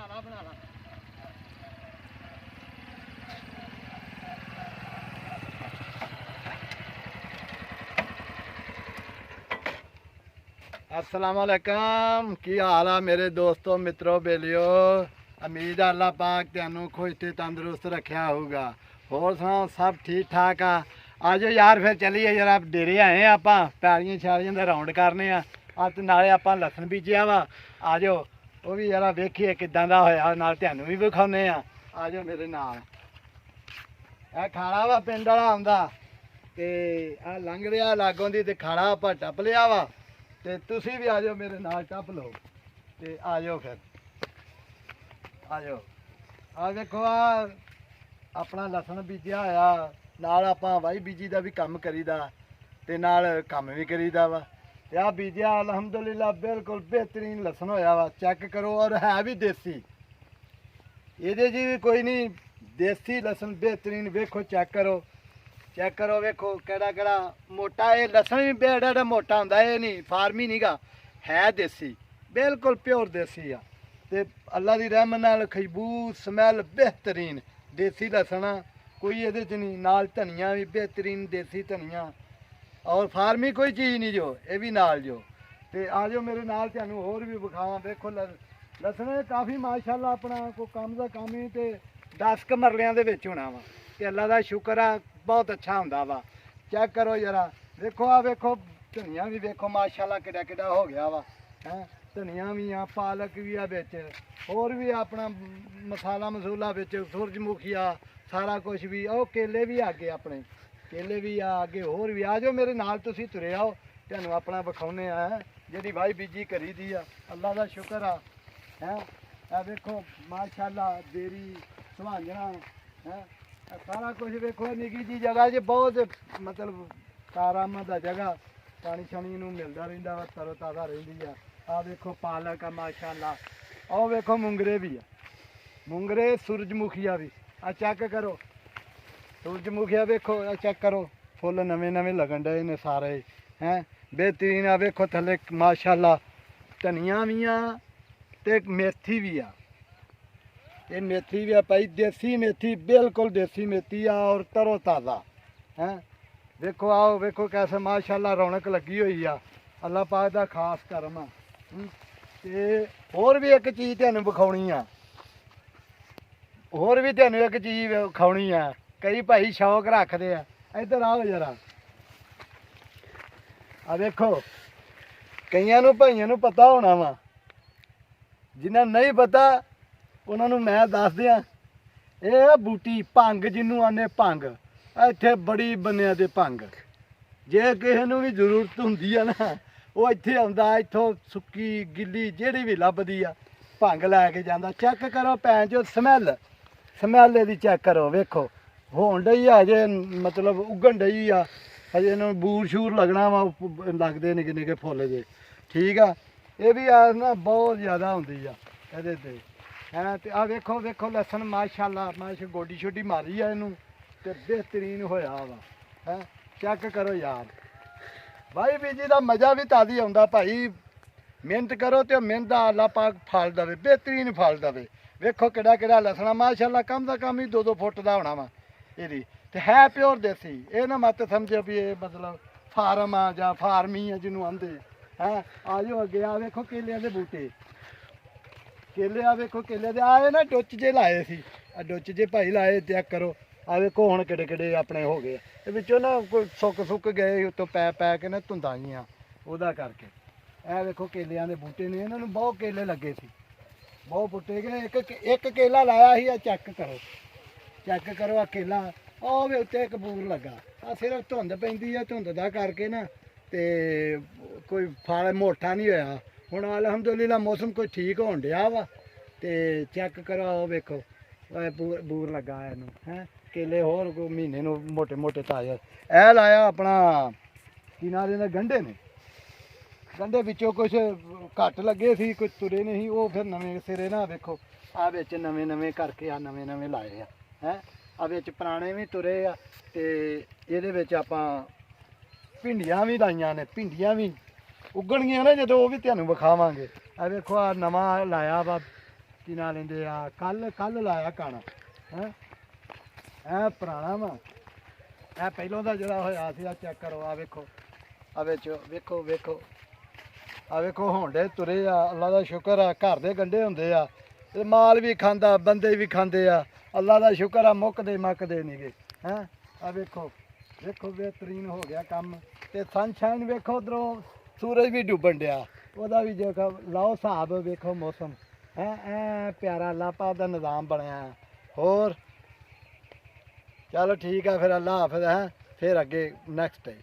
ਬਣਾ ਲਾ। अस्सलामुअलैकुम, की हाल आ मेरे दोस्तों मित्रों बेलियो। उम्मीद है अल्लाह पाक तेनू खुश ते तंदुरुस्त रखा होगा। होर सुनाओ सब ठीक ठाक आ? आज यार फिर चलिए जरा डेरे आए आप पैलियां शालियां का राउंड करने अज नाले आप लसन बीजिया वा। आ जाओ वो भी जरा वेखिए किदां दा होया, नाल तेनू भी विखाने आ जाओ मेरे नाल। ए खाड़ा वा पिंड वाला आंदा ते आ लंघ रिहा लागों दी ते खाड़ा आपां टप लिया वा ते तुसी भी आ जाओ मेरे नाल टप लो ते आ जाओ फिर आ जाओ। आ देखो आ अपना लसन बीजिया होया, नाल आपां वाही बीजी दा भी काम करीदा ते नाल काम भी करीदा वा। ते आ बीजिया अलहमदुलिल्लाह बिल्कुल बेहतरीन लसन होया वा। चेक करो और है भी देसी, ਇਹਦੇ जी भी कोई नहीं, देसी लसन बेहतरीन। वेखो चेक करो वेखो केड़ा केड़ा मोटा। ये लसन भी बेड़ा मोटा होंदा, ये नहीं फार्मी नहीं गा, है देसी, बिल्कुल प्योर देसी आ। ते अल्लाह दी रहमत नाल खुशबू स्मैल बेहतरीन देसी लसन आ, कोई ये नहीं। नाल धनिया भी बेहतरीन देसी धनिया, और फार्मी कोई चीज़ नहीं जो, ये भी नाल जो। ते आ जाओ मेरे नाल तुहानू होर भी विखावां। वेखो लसन काफ़ी माशाअल्लाह अपना कोई काम का काम ही ते 10 क मरलियां दे विच होना वा ते अल्लाह दा शुक्र आ बहुत अच्छा होंदा वा। चेक करो जरा देखो आ वेखो धनिया भी वेखो माशाअल्लाह किड्डा किड्डा हो गया वा है। धनिया भी आ, पालक भी आ बिच, होर भी अपना मसाला मसूला बिच, सूरजमुखी आ, सारा कुछ भी। ओ केले भी आगे अपने, केले भी आ अगे, होर भी। आ जाओ मेरे नाल तुसी तुरे आओ, तुहानू अपना विखाउने आ जिहड़ी वाही बीजी करी दी आ। अल्लाह दा शुक्र आ है। आ वेखो माशाअल्लाह देरी सुहांजना है, सारा कुछ वेखो। निकी जी जगह च बहुत मतलब कारामद जगह, पानी शानी नूं मिलदा रहिंदा वा, तरो ताज़ा रहिंदी आ। आ वेखो पालक आ माशाअल्लाह, आओ वेखो मुंगरे भी आ, मुंगरे सूरजमुखिया भी आ। चेक करो सूरजमुखिया वेखो, चेक करो फुल नवे नवे लगन डे ने सारे हैं बेहतरीन। आ वेखो थले माशाअल्लाह धनिया भी आ ते मेथी भी आ। ये मेथी भी आ भाई, देसी मेथी, बिल्कुल देसी मेथी आ और तरो ताज़ा है। देखो आओ वेखो कैसे माशाअल्लाह रौनक लगी हुई आ, अल्लाह पाक दा खास करम आ। ते होर भी एक चीज़ तुहानू विखाउणी आ, होर भी तुहानू एक चीज़ विखाउणी आ। कई भाई शौक रखते आ, इधर आओ जरा। आ देखो कईयां नू भाइयों नू पता होना वा, जिन्हें नहीं पता उन्होंने मैं दस दियां। ये बूटी भंग जिन्हों आने भंग, इत्थे बड़ी बनिया दे भंग। जे किसी नू भी जरूरत होंदी है ना, वो इत्थे आउंदा, इत्थों सुक्की गिल्ली जिहड़ी भी लभदी आ भंग लैके जांदा। चेक करो भैन चो स्मैल, स्मैल इहदी चेक करो वेखो। होण डई आ अजे, मतलब उगन डई आ अजे, इन्हूं बूर शूर लगना वा, लगदे निक्के निक्के फुੱਲ जे। ठीक आ, ये भी आ ना बहुत ज़्यादा होंदी आ ਇਹਦੇ ਤੇ है। तो आ वेखो वेखो लसन माशाअल्लाह, माशा गोडी शोडी मारी है इनू ते बेहतरीन होया वा है। चेक करो यार भाई बीजी का मज़ा भी तादी आउंदा भाई। मेहनत करो तो मेहनत अल्लाह पाक फल दवे, बेहतरीन फल दवे। वेखो किहड़ा किहड़ा लसना माशाअल्लाह, कम से कम ही 2-2 फुट का होना वा ਇਹਦੀ ਤੇ है प्योर देसी। ये ना मत समझो भी ये मतलब फार्म आ जां फार्मी है जिन्हों आंदे है। आ जाओ अगे, आ वेखो केलियां दे बूटे, केले आ वेखो केले दे आए ना डुच जे लाए सी, आ डुच जे भाई लाए। चेक करो आ वेखो हुण किहड़े किहड़े अपने हो गए, ते विचों ना कोई सुक गए उत्तों पै के ना धुंदां जियां ओहदा करके। ए वेखो केलियां दे बूटे ने, इन्हां नूं बहुत केले लगे सी, बहुत बूटे गए। एक केला लाया ही। आ चेक करो आ केला, ਉਹ ਵੀ ਉੱਤੇ ਇੱਕ ਬੂਰ ਲੱਗਾ ਆ। ਸਿਰਫ ਧੁੰਦ ਪੈਂਦੀ ਆ, ਧੁੰਦ ਦਾ ਕਰਕੇ ਨਾ ਤੇ ਕੋਈ ਫਲ ਮੋਟਾ ਨਹੀਂ ਹੋਇਆ। ਹੁਣ ਅਲਹਮਦੁਲਿਲਾ ਮੌਸਮ ਕੋਈ ਠੀਕ ਹੋਣ ਡਿਆ ਵਾ ਤੇ ਚੈੱਕ ਕਰੋ ਉਹ ਵੇਖੋ ਬੂਰ ਲੱਗਾ ਇਹਨੂੰ ਹੈ। ਕੇਲੇ ਹੋਰ ਕੋਈ ਮਹੀਨੇ ਨੂੰ ਮੋਟੇ ਮੋਟੇ ਤਾਜ਼ੇ। ਇਹ ਲਾਇਆ ਆਪਣਾ ਕੀ ਨਾਂ ਦੇ ਗੰਢੇ ਨੇ, ਗੰਢੇ ਵਿੱਚੋਂ ਕੁਛ ਘੱਟ ਲੱਗੇ ਸੀ, ਕੁਛ ਤੁਰੇ ਨਹੀਂ, ਉਹ ਫਿਰ ਨਵੇਂ ਸਿਰੇ ਨਾ ਵੇਖੋ ਆ ਵਿੱਚ ਨਵੇਂ ਨਵੇਂ ਕਰਕੇ ਆ ਨਵੇਂ ਨਵੇਂ ਲਾਏ ਆ ਹੈ। ਆ ਵਿੱਚ ਪੁਰਾਣੇ ਵੀ ਤੁਰੇ ਆ ਤੇ ਇਹਦੇ ਵਿੱਚ ਆਪਾਂ ਭਿੰਡੀਆਂ ਵੀ ਲਾਈਆਂ ਨੇ, ਭਿੰਡੀਆਂ ਵੀ ਉਗਣਗੀਆਂ ਨਾ ਜਦੋਂ, ਉਹ ਵੀ ਤੁਹਾਨੂੰ ਵਿਖਾਵਾਂਗੇ। ਆ ਵੇਖੋ ਆ ਨਵਾਂ ਲਾਇਆ ਵਾ ਨਾਲ ਲੈਂਦੇ ਆ ਕੱਲ ਲਾਇਆ ਕਣ ਹੈ ਇਹ ਪੁਰਾਣਾ ਵਾ ਇਹ ਪਹਿਲੋਂ ਦਾ ਜਿਹੜਾ ਹੋਇਆ ਸੀ ਆ ਚੈੱਕ ਕਰੋ ਆ ਵੇਖੋ ਆ ਵਿੱਚ ਵੇਖੋ ਆ ਵੇਖੋ ਹੋਂਡੇ ਤੁਰੇ ਆ ਅੱਲਾ ਦਾ ਸ਼ੁਕਰ ਆ ਘਰ ਦੇ ਗੰਡੇ ਹੁੰਦੇ ਆ ਤੇ ਮਾਲ ਵੀ ਖਾਂਦਾ ਬੰਦੇ ਵੀ ਖਾਂਦੇ ਆ ਅੱਲਾ ਦਾ ਸ਼ੁਕਰ ਆ ਮੁੱਕਦੇ ਮੱਕਦੇ ਨਹੀਂਗੇ ਹੈ ਆ ਵੇਖੋ ਬਿਹਤਰੀਨ ਹੋ ਗਿਆ ਕੰਮ ਤੇ ਸਨਸ਼ਾਈਨ ਵੇਖੋ ਉਧਰੋਂ ਸੂਰਜ ਵੀ ਡੁੱਬਣ ਡਿਆ ਉਹਦਾ ਵੀ ਦੇਖੋ ਲਾਓ ਹਿਸਾਬ ਵੇਖੋ ਮੌਸਮ ਹੈ ਐ ਪਿਆਰਾ ਲਾਪਾ ਦਾ ਨਿਜ਼ਾਮ ਬਣਿਆ ਹੋਰ ਚਲੋ ਠੀਕ ਆ ਫਿਰ ਅੱਲਾ ਹਾਫਿਜ਼ ਹੈ ਫਿਰ ਅੱਗੇ ਨੈਕਸਟ ਡੇ